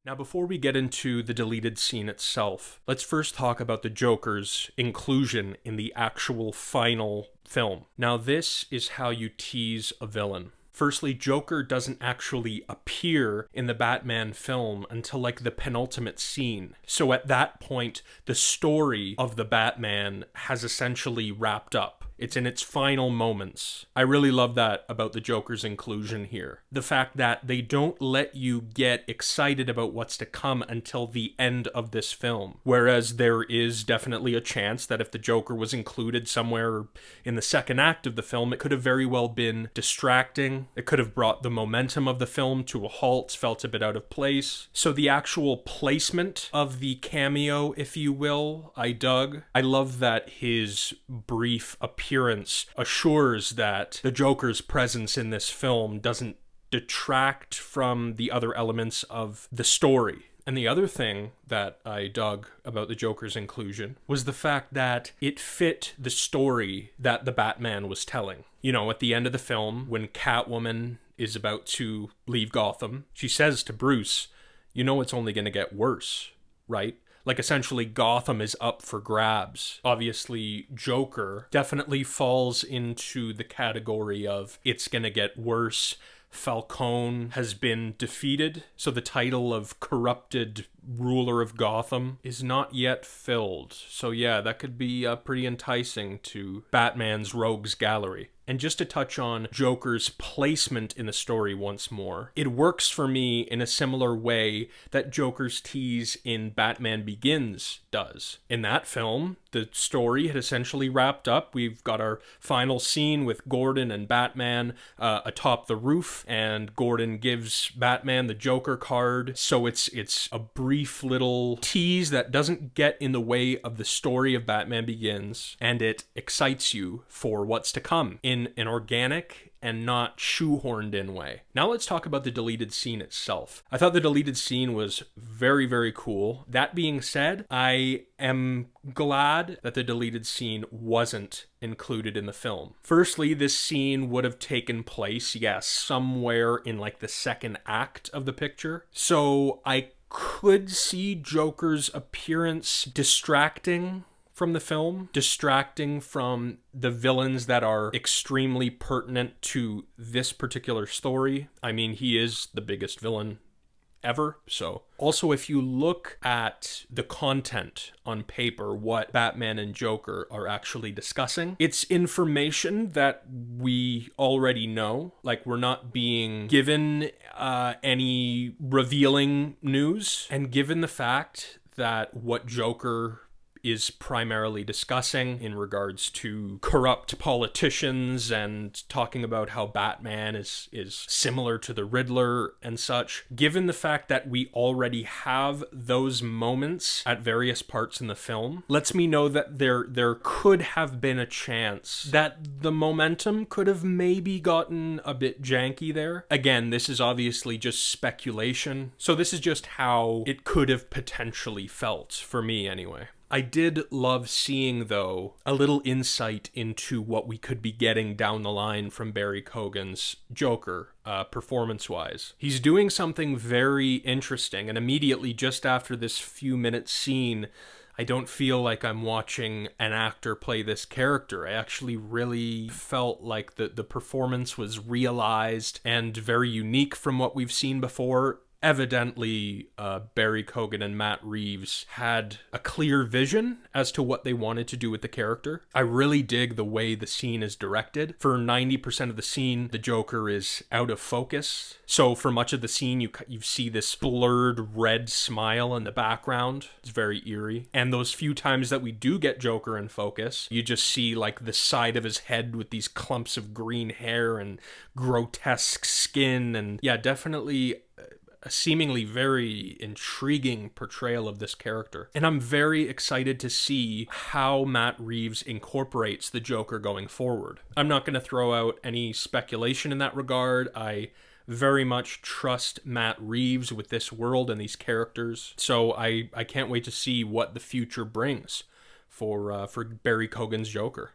Now, before we get into the deleted scene itself, let's first talk about the Joker's inclusion in the actual final film. Now, this is how you tease a villain. Firstly, Joker doesn't actually appear in the Batman film until like the penultimate scene. So at that point, the story of the Batman has essentially wrapped up. It's in its final moments. I really love that about the Joker's inclusion here. The fact that they don't let you get excited about what's to come until the end of this film. Whereas there is definitely a chance that if the Joker was included somewhere in the second act of the film, it could have very well been distracting. It could have brought the momentum of the film to a halt, felt a bit out of place. So the actual placement of the cameo, if you will, I dug. I love that his brief appearance assures that the Joker's presence in this film doesn't detract from the other elements of the story. And the other thing that I dug about the Joker's inclusion was the fact that it fit the story that the Batman was telling. You know, at the end of the film, when Catwoman is about to leave Gotham, she says to Bruce, you know it's only going to get worse, right? Like, essentially, Gotham is up for grabs. Obviously, Joker definitely falls into the category of it's gonna get worse. Falcone has been defeated, so the title of corrupted ruler of Gotham is not yet filled. So yeah, that could be pretty enticing to Batman's rogues gallery. And just to touch on Joker's placement in the story once more, it works for me in a similar way that Joker's tease in Batman Begins does. In that film, the story had essentially wrapped up. We've got our final scene with Gordon and Batman atop the roof, and Gordon gives Batman the Joker card. So it's a brief little tease that doesn't get in the way of the story of Batman Begins, and it excites you for what's to come in an organic and not shoehorned in way. Now let's talk about the deleted scene itself. I thought the deleted scene was very, very cool. That being said, I am glad that the deleted scene wasn't included in the film. Firstly, this scene would have taken place, yes, somewhere in like the second act of the picture. So I could see Joker's appearance distracting from the film, distracting from the villains that are extremely pertinent to this particular story. I mean, he is the biggest villain ever, so. Also, if you look at the content on paper, what Batman and Joker are actually discussing, it's information that we already know. Like, we're not being given any revealing news. And given the fact that what Joker is primarily discussing in regards to corrupt politicians and talking about how Batman is similar to the Riddler and such. Given the fact that we already have those moments at various parts in the film, lets me know that there could have been a chance that the momentum could have maybe gotten a bit janky there. Again, this is obviously just speculation, so this is just how it could have potentially felt, for me anyway. I did love seeing, though, a little insight into what we could be getting down the line from Barry Keoghan's Joker, performance-wise. He's doing something very interesting, and immediately just after this few-minute scene, I don't feel like I'm watching an actor play this character. I actually really felt like the performance was realized and very unique from what we've seen before. Evidently, Barry Keoghan and Matt Reeves had a clear vision as to what they wanted to do with the character. I really dig the way the scene is directed. For 90% of the scene, the Joker is out of focus. So for much of the scene, you see this blurred red smile in the background. It's very eerie. And those few times that we do get Joker in focus, you just see like the side of his head with these clumps of green hair and grotesque skin. And yeah, definitely a seemingly very intriguing portrayal of this character. And I'm very excited to see how Matt Reeves incorporates the Joker going forward. I'm not going to throw out any speculation in that regard. I very much trust Matt Reeves with this world and these characters. So I can't wait to see what the future brings for Barry Keoghan's Joker.